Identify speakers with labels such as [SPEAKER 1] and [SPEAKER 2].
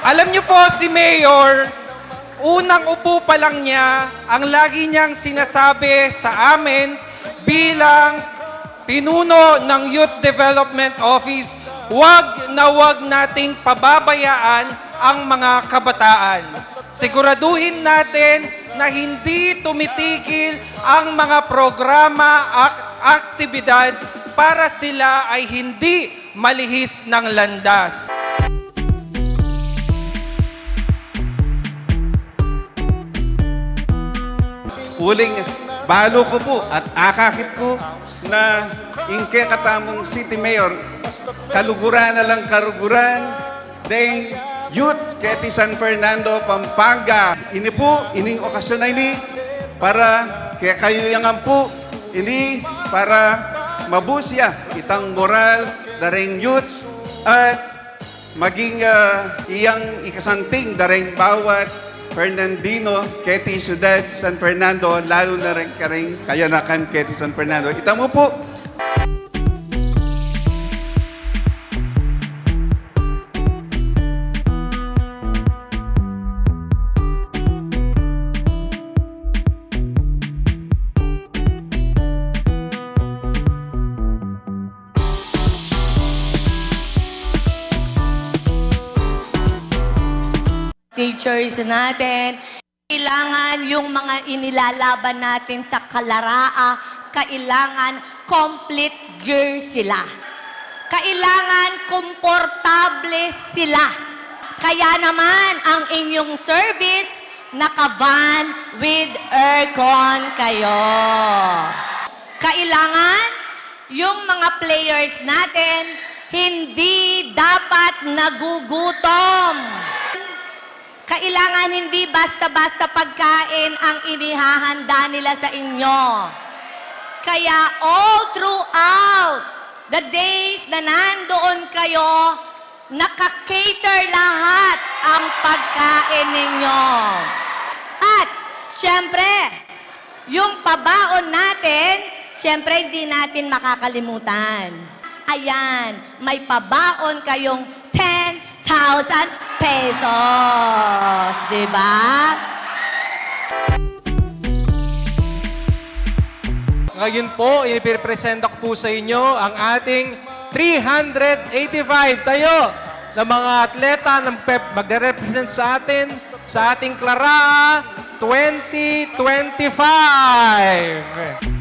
[SPEAKER 1] Alam niyo po si Mayor, unang upo pa lang niya, ang lagi niyang sinasabi sa amin bilang pinuno ng Youth Development Office, wag nating pababayaan ang mga kabataan. Siguraduhin natin na hindi tumitigil ang mga programa at aktibidad para sila ay hindi malihis ng landas.
[SPEAKER 2] Uling balo ko po at akakip ko na ingke katamong City Mayor, kaluguran na lang karuguran, deng youth keti San Fernando, Pampanga. Ini po, ining okasyon na ini, para kaya kayo yang po, ini para mabusya itang moral, dareng youth, at maging iyang ikasanting dareng bawat Fernandino, keti Ciudad San Fernando, lalo na rin kayanakan keti San Fernando. Itamo po.
[SPEAKER 3] Teachers natin, kailangan yung mga inilalaban natin sa kalaraa, kailangan complete gear sila. Kailangan komportable sila. Kaya naman ang inyong service, naka-van with aircon kayo. Kailangan yung mga players natin, hindi dapat nagugutom. Kailangan hindi basta-basta pagkain ang inihahanda nila sa inyo. Kaya all throughout the days na nandoon kayo, naka-cater lahat ang pagkain ninyo. At, syempre, yung pabaon natin, syempre hindi natin makakalimutan. Ayan, may pabaon kayong 10,000 pesos, di ba?
[SPEAKER 1] Ngayon po, inipresenta ko po sa inyo ang ating 385 tayo na mga atleta ng PEP magre-represent sa atin sa ating Clara 2025.